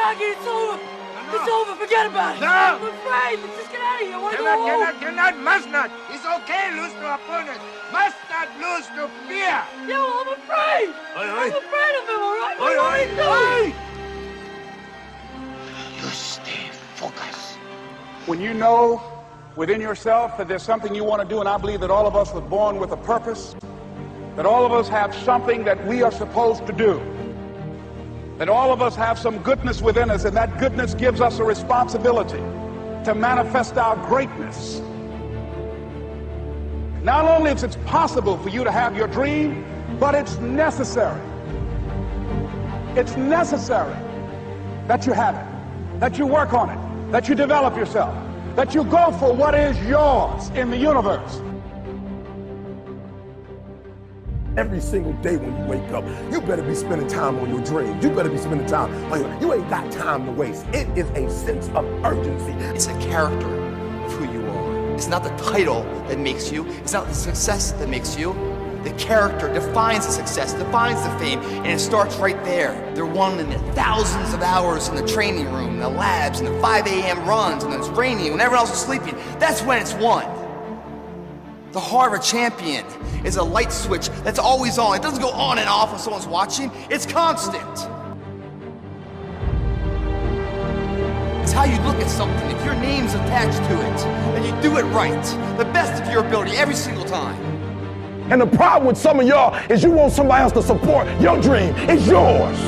Rocky, it's over. It's over. Forget about it. No. I'm afraid. Let's just get out of here. I want to go home. Cannot, must not. It's okay, lose to opponent. Must not lose to fear. Yeah, well, I'm afraid. I'm afraid of him, all right? What do you want me to do? You stay focused. When you know within yourself that there's something you want to do, and I believe that all of us were born with a purpose, that all of us have something that we are supposed to do, that all of us have some goodness within us, and that goodness gives us a responsibility to manifest our greatness. Not only is it possible for you to have your dream, but it's necessary. It's necessary that you have it, that you work on it, that you develop yourself, that you go for what is yours in the universe. Every single day when you wake up, you better be spending time on your dreams. You better be spending time on you ain't got time to waste. It is a sense of urgency. It's a character of who you are. It's not the title that makes you. It's not the success that makes you. The character defines the success, defines the fame, and it starts right there. They're won in the thousands of hours in the training room, in the labs, in the 5 a.m. runs, and it's raining when everyone else is sleeping. That's when it's won. The heart of a champion is a light switch that's always on. It doesn't go on and off when someone's watching. It's constant. It's how you look at something. If your name's attached to it, and you do it right, the best of your ability every single time. And the problem with some of y'all is you want somebody else to support your dream. It's yours.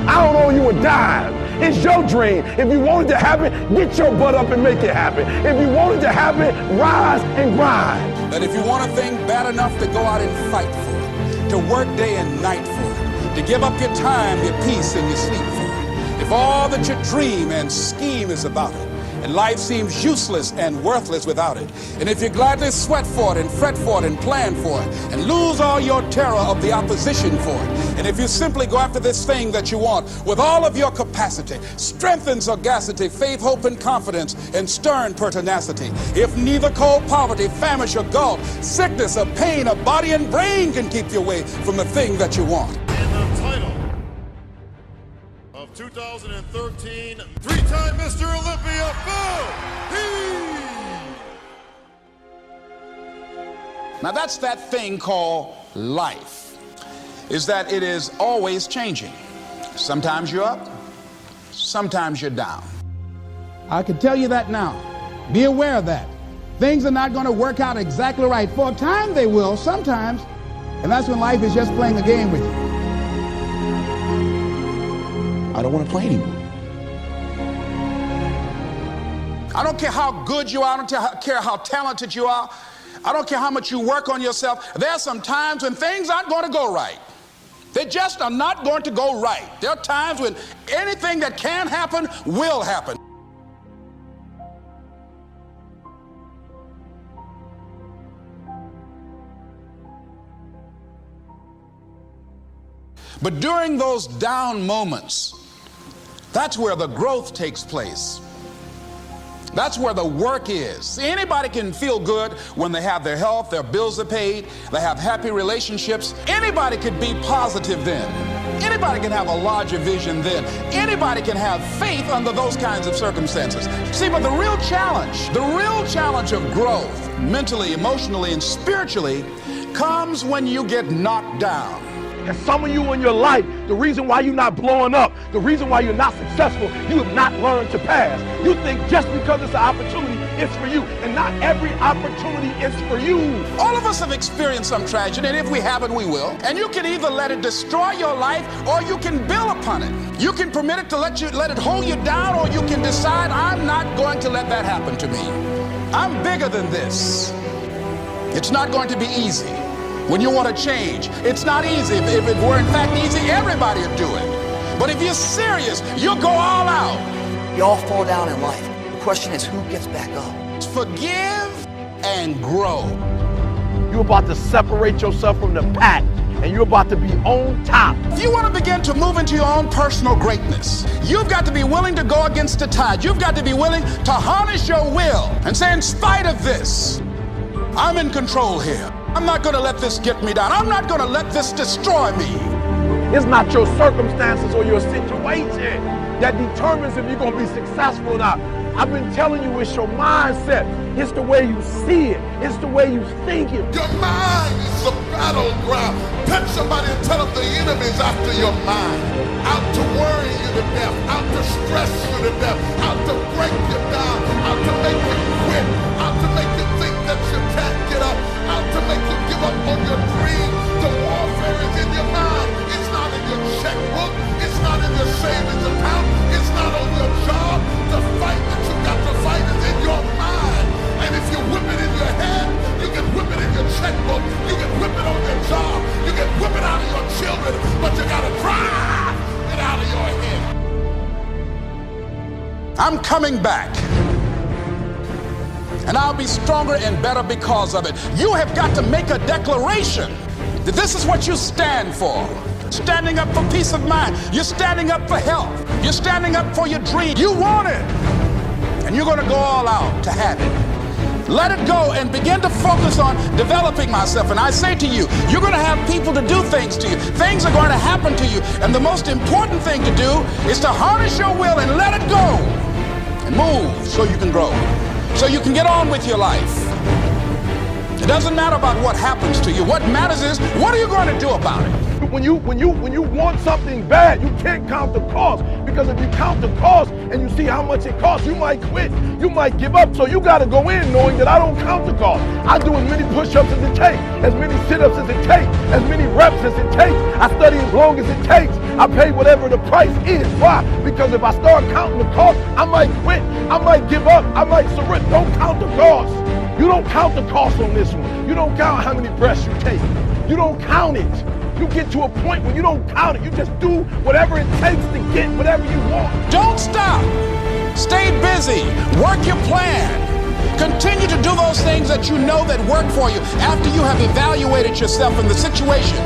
I don't owe you a dime. It's your dream. If you want it to happen, get your butt up and make it happen. If you want it to happen, rise and grind. That if you want a thing bad enough to go out and fight for it, to work day and night for it, to give up your time, your peace, and your sleep for it, if all that you dream and scheme is about it, and life seems useless and worthless without it, and if you gladly sweat for it and fret for it and plan for it and lose all your terror of the opposition for it, and if you simply go after this thing that you want with all of your capacity, strength and sagacity, faith, hope, and confidence, and stern pertinacity, if neither cold poverty, famish, or gulf, sickness or pain of body and brain can keep you away from the thing that you want. And the title of 2013, three-time Mr. Olympia, Now that's that thing called life, is that it is always changing. Sometimes you're up, sometimes you're down. I can tell you that now. Be aware of that. Things are not going to work out exactly right. For a time they will, sometimes, and that's when life is just playing a game with you. I don't want to play anymore. I don't care how good you are, I don't care how talented you are, I don't care how much you work on yourself. There are some times when things aren't going to go right. They just are not going to go right. There are times when anything that can happen will happen. But during those down moments, that's where the growth takes place. That's where the work is. See, anybody can feel good when they have their health, their bills are paid, they have happy relationships. Anybody could be positive then. Anybody can have a larger vision then. Anybody can have faith under those kinds of circumstances. See, but the real challenge of growth, mentally, emotionally, and spiritually, comes when you get knocked down. And some of you in your life, the reason why you're not blowing up, the reason why you're not successful, you have not learned to pass. You think just because it's an opportunity, it's for you. And not every opportunity is for you. All of us have experienced some tragedy, and if we haven't, we will. And you can either let it destroy your life, or you can build upon it. You can permit it to let it hold you down, or you can decide, I'm not going to let that happen to me. I'm bigger than this. It's not going to be easy. When you want to change, it's not easy. If it were in fact easy, everybody would do it. But if you're serious, you'll go all out. We all fall down in life. The question is, who gets back up? Forgive and grow. You're about to separate yourself from the pack, and you're about to be on top. If you want to begin to move into your own personal greatness, you've got to be willing to go against the tide. You've got to be willing to harness your will and say, in spite of this, I'm in control here. I'm not going to let this get me down. I'm not going to let this destroy me. It's not your circumstances or your situation. that determines if you're going to be successful or not. I've been telling you, it's your mindset. It's the way you see it. It's the way you think it. Your mind is a battleground. Touch somebody and tell them the enemy's after your mind. Out to worry you to death. Out to stress you to death. Out to break you down. Out to make you quit. Out to make you think that you can't get up. Out to make you give up on your dream. The warfare is in your mind. It's not in your checkbook. It's not in your savings account. It's not on your job. The fight that you got to fight is in your mind. And if you whip it in your head, you can whip it in your checkbook. You can whip it on your job. You can whip it out of your children. But you got to drive it out of your head. I'm coming back. And I'll be stronger and better because of it. You have got to make a declaration that this is what you stand for. Standing up for peace of mind. You're standing up for health. You're standing up for your dream. You want it. And you're going to go all out to have it. Let it go and begin to focus on developing myself. And I say to you, you're going to have people to do things to you. Things are going to happen to you. And the most important thing to do is to harness your will and let it go. And move so you can grow. So you can get on with your life. It doesn't matter about what happens to you. What matters is, what are you going to do about it? When you want something bad, you can't count the cost. Because if you count the cost and you see how much it costs, you might quit. You might give up. So you got to go in knowing that I don't count the cost. I do as many push-ups as it takes, as many sit-ups as it takes, as many reps as it takes. I study as long as it takes. I pay whatever the price is. Why? Because if I start counting the cost, I might quit. I might give up. I might surrender. Don't count the cost. You don't count the cost on this one. You don't count how many breaths you take. You don't count it. You get to a point when you don't count it. You just do whatever it takes to get whatever you want. Don't stop. Stay busy. Work your plan. Continue to do those things that you know that work for you after you have evaluated yourself in the situation.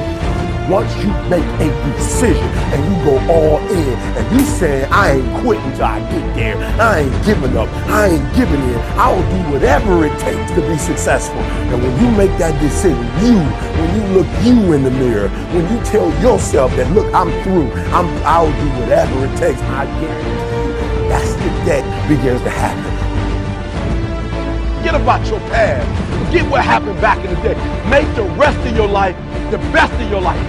Once you make a decision and you go all in and you say, I ain't quitting till I get there. I ain't giving up. I ain't giving in. I'll do whatever it takes to be successful. And when you make that decision, when you look you in the mirror, when you tell yourself that, look, I'm through. I'll do whatever it takes. I guarantee you, that's the day begins to happen. Forget about your past. Forget what happened back in the day. Make the rest of your life the best of your life.